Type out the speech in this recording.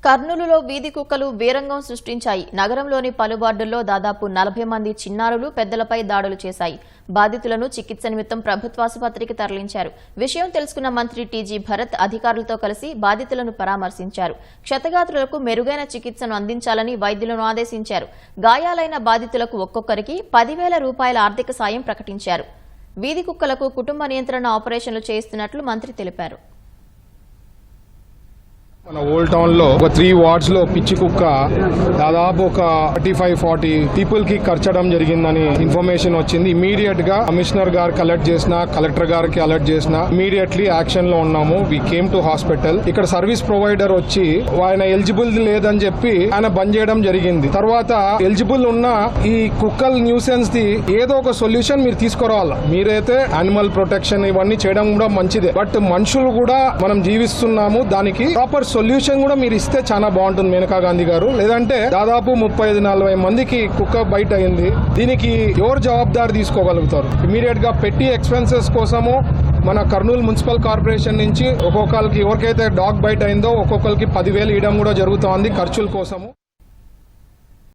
కర్నూలులో వీధి కుక్కలు వీరంగం సృష్టించాయి. నగరంలోని పలు వార్డుల్లో దాదాపు 40 మంది చిన్నారులు పెద్దలపై దాడులు చేశాయి. బాధితులను చికిత్స నిమిత్తం ప్రభుత్వాసుపత్రికి తరలించారు. విషయం తెలుసుకున్న మంత్రి టీజీ భరత్ అధికారులతో కలిసి బాధితులను పరామర్శించారు. క్షతగాత్రులకు మెరుగైన చికిత్సను అందించాలని వైద్యులను ఆదేశించారు. గాయాలైన బాధితులకు ఒక్కొక్కరికి 10,000 రూపాయల ఆర్థిక సాయం ప్రకటించారు. వీధి కుక్కలకు కుటుంబ నియంత్రణ ఆపరేషన్లు చేయిస్తున్నట్లు మంత్రి తెలిపారు. మన ఓల్డ్ టౌన్ లో ఒక 3 వార్డ్స్ లో పిచ్చి కుక్క దాదాపు ఒక 35-40 పీపుల్ కి కర్చడం జరిగిందని ఇన్ఫర్మేషన్ వచ్చింది. ఇమీడియట్ గా కమిషనర్ గారికి అలర్ట్ చేసిన, కలెక్టర్ గారికి అలర్ట్ చేసిన, ఇమీడియట్లీ యాక్షన్ లో ఉన్నాము. We came to hospital. ఇక్కడ సర్వీస్ ప్రొవైడర్ వచ్చి ఆయన ఎలిజిబుల్ లేదని చెప్పి ఆయన బంద్ చేయడం జరిగింది. తర్వాత ఎలిజిబుల్ ఉన్న ఈ కుక్కల్ న్యూసెన్స్ ది ఏదో ఒక సొల్యూషన్ మీరు తీసుకురావాలి. మీరైతే యానిమల్ ప్రొటెక్షన్ ఇవన్నీ చేయడం కూడా మంచిదే, బట్ మనుషులు కూడా మనం జీవిస్తున్నాము. దానికి ప్రాపర్ సొల్యూషన్ కూడా మీరు ఇస్తే చాలా బాగుంటుంది మేనకా గాంధీ గారు. లేదంటే దాదాపు 35-40 మందికి కుక్క బైట్ అయింది. దీనికి ఎవరు జవాబుదారి తీసుకోగలుగుతారు? ఇమీడియట్ గా పెట్టి ఎక్స్పెన్సెస్ కోసము మన కర్నూలు మున్సిపల్ కార్పొరేషన్ నుంచి ఒక్కొక్కరికి ఎవరికైతే డాగ్ బైట్ అయిందో ఒక్కొక్కరికి 10,000 ఇవ్వడం కూడా జరుగుతోంది ఖర్చుల కోసము.